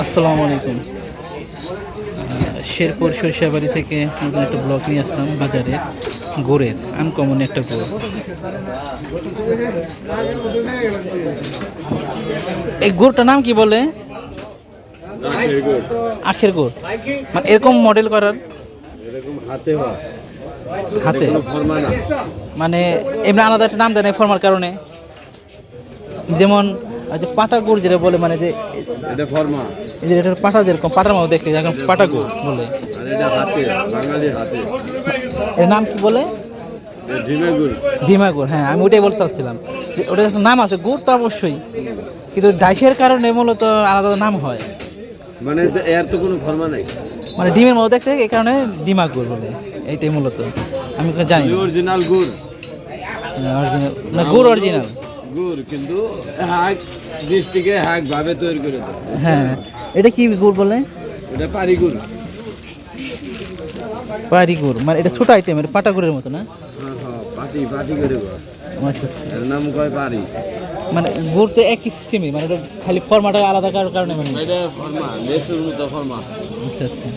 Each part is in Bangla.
আসসালামু আলাইকুম। শেরপুর সরিষাবাড়ি থেকে নতুন একটা ব্লগ নিয়ে আসলাম। বাজারে গুড়ের আনকমন একটা গুড়। এই গুড়টার নাম কি বলে? আখের গুড়। মানে এরকম মডেল করার হাতে মানে এমনি আলাদা একটা নাম দেয় না ফর্মার কারণে, যেমন পাটা গুড় যেটা বলে, মানে যে এটা ফরমা, এটা পাটা যেরকম পাটার মতো দেখতে, যেরকম পাটা গুড় বলে। আর এটা হাতে, বাঙালি হাতে। এর নাম কি বলে? ডিমা গুড়। ডিমা গুড়, হ্যাঁ আমি ওটাই বলতে চাচ্ছিলাম। ওটার নাম আছে, গুড় তো অবশ্যই, কিন্তু ডাইসের কারণে মূলত আলাদা নাম হয়। মানে এর তো কোনো ফরমা নাই, মানে ডিমের মতো দেখতে, এই কারণে ডিমা গুড় বলে। এইটাই মূলত, আমি জানি না। অরিজিনাল গুড়, অরিজিনাল না, গুড় অরিজিনাল গুড়, কিন্তু হাক ডিস্ট্রিক্টে হাক ভাবে তৈরি করে দেয়। হ্যাঁ, এটা কি গুড় বলে? এটা পারি গুড়। পারি গুড় মানে এটা ছোট আইটেম, এটা পাটা গুড়ের মতো না? হ্যাঁ হ্যাঁ, পাটি পাটি করে গো। আচ্ছা আচ্ছা। এর নাম কয় পারি। মানে গুড় তো একই সিস্টেমই, মানে এটা খালি ফর্মাটা আলাদা কারণে মানে। এটা ফরমা, লেসুর মতো ফরমা। আচ্ছা আচ্ছা।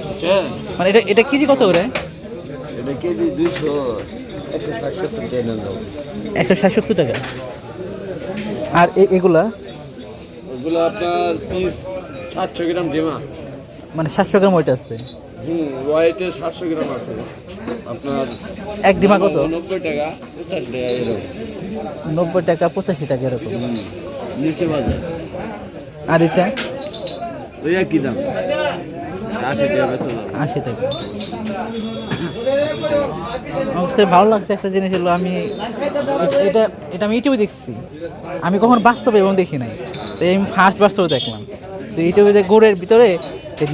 বুঝছেন? মানে এটা কেজি কত করে? এটা কেজি 200, 160 টাকা নেন দাও। 160 টাকা। আর এগুলা ওগুলো আপনার পিস 700 গ্রাম ডিমা। মানে 700 গ্রাম ওইটা আছে? ওয়াইটে 700 গ্রাম আছে। আপনার এক ডিমা কত? 90 টাকা, 50 টাকা এরকম। 90 টাকা 85 টাকা এরকম। নিচে বাজার। আর এটা ওই একই দাম, 80 টাকা বেচা যাবে। 80 টাকা। আমার কাছে ভালো লাগছে একটা জিনিস হলো, আমি এটা এটা আমি ইউটিউবে দেখছি, আমি কখন বাস্তবে এবং দেখি নাই, তো আমি ফার্স্ট বাস্তবে দেখলাম। তো ইউটিউবে যে গুড়ের ভিতরে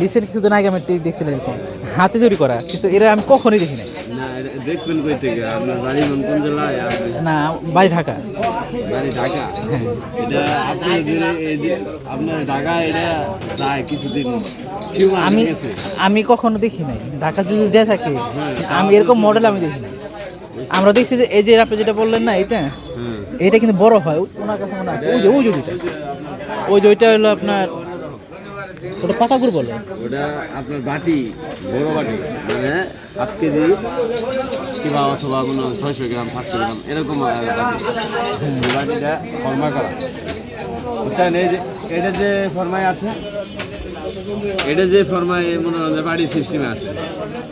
লিচের কিছুদিন আগে আমি দেখছিলাম এরকম হাতে তৈরি করা, কিন্তু এরা আমি কখনোই দেখি নাই। না, দেখবেন কই থেকে? আপনার বাড়ি কোন জেলায়? না, বাড়ি ঢাকা। বাড়ি ঢাকা? হ্যাঁ। এটা আপনার ঢাকা, এটা প্রায় কিছুদিন আমি কখনো দেখি নাই ঢাকা যদি দিয়ে থাকে। আমি এরকম মডেল আমি দেখি নাই। আমরা দেখছি যে এই যে আপনি যেটা বললেন না, এটা কিন্তু বড় হয় ওনার কাছে মনে আছে। ওই যে ওইটা হলো আপনার, ওটা পাটা গুড় বলে। ওটা আপনার বাটি, বড় বাটি, মানে হাফ কেজি কিংবা অথবা কোনো 600 গ্রাম 500 গ্রাম এরকম বাটি। এই বাটিটা ফর্মা করা, বুঝছেন? এই যে এটা যে ফর্মায় আসে, এটা যে ফর্মায় মনে হয় বাড়ির সিস্টেমে আসে,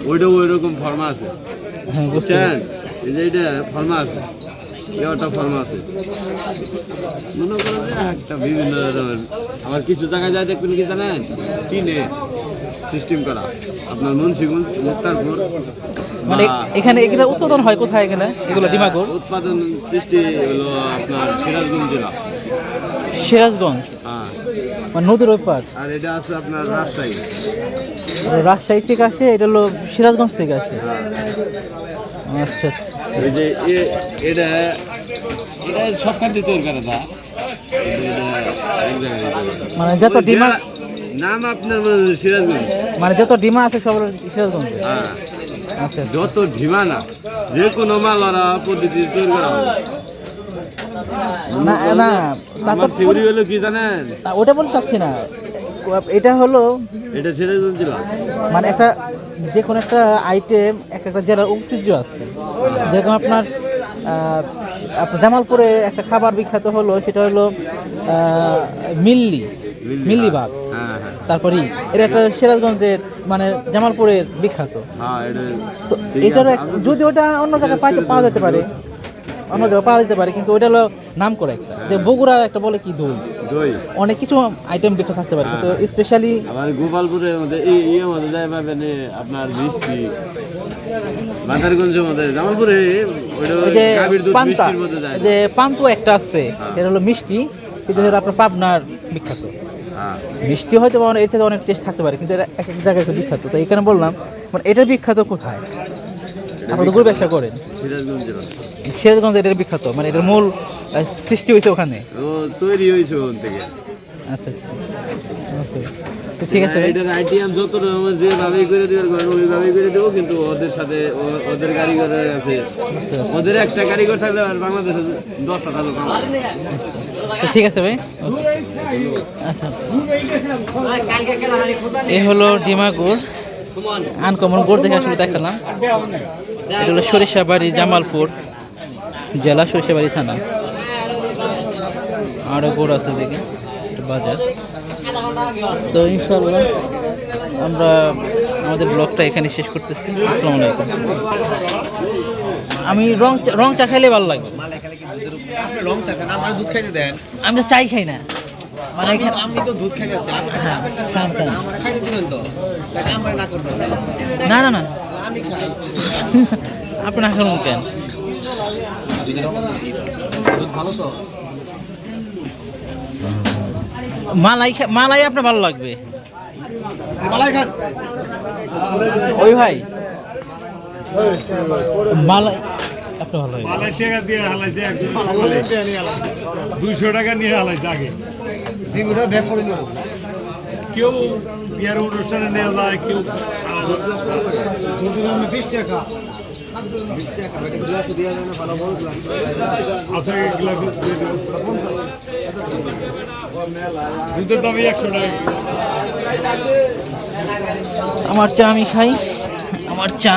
ওইটাও ওই রকম ফর্মা আছে, বুঝছেন? এই যে এটা ফর্মা আছে, একটা ফর্মা আছে, মনে করেন যে একটা বিভিন্ন ধরনের। আবার কিছু জায়গায় যায় দেখবেন কি জানেন, টিনে সিস্টেম করা, আপনার মুন্সিগঞ্জ, মুক্তারপুর। মানে এখানে এগুলো উৎপাদন হয় কোথায়? এখানে এগুলো ডিমা গুড় উৎপাদন সৃষ্টি হলো আপনার সিরাজগঞ্জ জেলা। সিরাজগঞ্জ? হ্যাঁ, মানে নদীর ওই পার। আর এটা আছে আপনার রাজশাহী। রাজশাহী থেকে আসে, এটা হলো সিরাজগঞ্জ থেকে আসে। আচ্ছা আচ্ছা। এই যে এটা এটা সবখানে তৈরি করে দা, মানে যত ডিমা, নাম আপনার সিরাজগঞ্জ, মানে যত ডিমা আছে সব সিরাজগঞ্জ। হ্যাঁ, আচ্ছা। যত ঢিমা না, যে কোনো মাল ওরা পদ্ধতি তৈরি করা হবে। না না, আমার থিওরি হলো কি জানেন? ওটা বলতে চাচ্ছি না, এটা হলো এটা সিরাজগঞ্জ জেলা, মানে একটা যে কোনো একটা আইটেম একটা একটা জেলার ঐতিহ্য আছে। যেরকম আপনার জামালপুরে একটা খাবার বিখ্যাত হলো, সেটা হলো মিল্লি ভাত। হ্যাঁ হ্যাঁ। তারপরে এটা একটা সিরাজগঞ্জের, মানে জামালপুরের বিখ্যাত। হ্যাঁ, তো এটারও যদি ওটা অন্য জায়গায় পাওয়া যেতে পারে, অন্য জায়গায় পাওয়া যেতে পারে, কিন্তু ওইটা হলো নাম করে একটা, যে বগুড়ার একটা বলে কি দই, অনেক কিছু আইটেম বিখ্যাত থাকতে পারে, কিন্তু স্পেশালি আমার গোপালপুরের মধ্যে এই মধ্যে যায় পাবেন আপনার মিষ্টি, বাজারগঞ্জের মধ্যে, জামালপুরে যে পান্তুয়া একটা আছে, এটা হলো মিষ্টি, কিন্তু এটা আপনার পাবনার বিখ্যাত। মিষ্টি হয়তো এর থেকে অনেক টেস্ট থাকতে পারে, কিন্তু এটা এক এক জায়গায় বিখ্যাত। তো এখানে বললাম, মানে এটার বিখ্যাত কোথায়? আপনারা তো গুড় ব্যবসা করেন, সিরাজগঞ্জ এটার বিখ্যাত, মানে এটার মূল সৃষ্টি হয়েছে ওখানে, তৈরি হয়েছে ওখান থেকে। আচ্ছা আচ্ছা, তো ঠিক আছে। এটার আইটেম যত যেভাবেই করে দেওয়ার করেন ওইভাবেই করে দেবো, কিন্তু ওদের সাথে ওদের কারিগরের আছে, ওদের একটা কারিগর থাকলে আর বাংলাদেশে 10টা থাকবে। ঠিক আছে ভাই। আচ্ছা, এ হলো ডিমা গুড়, আনকমন গুড় দেখে আসলে দেখালাম। এটা হলো সরিষাবাড়ি, জামালপুর জেলা, সরিষাবাড়ি থানা। আরও গুড় আছে দেখি, এটা বাজার। তো ইনশাল্লাহ আমরা আমাদের ব্লগটা এখানে শেষ করতেছি। আসসালামু আলাইকুম। আমি রং চা খাইলে ভালো লাগে। আপনি রং চা খান, আমার দুধ খাইতে দেন। আমি তো চাই খাই না, মানে আমি তো দুধ খাইতে আছি, আমার খাইতে দিবেন তো, আমার না করতে না না না, আমি খাই। আপনি না খাবেন কেন? দুধ ভালো তো। মালাই আপনার ভালো লাগবে। মালাই খান। ওই ভাই মালাই আপনার ভালো লাগবে। মালাই টাকা দিয়ে হালাইছে, একদম 200 টাকা নিয়ে হালাইছে আগে। জিগুড়া ব্যাগ করে দেবো। কেউ বিয়ার অনুষ্ঠানে নেওয়া যায়, কেউ আমি 20 টাকা। 20 টাকা গ্লাস দিয়ে দেন, ভালো বড় গ্লাস আছে গ্লাস দিয়ে দেবো। দুধের দাম 100 টাকা। আমার চা আমি খাই, আমার চা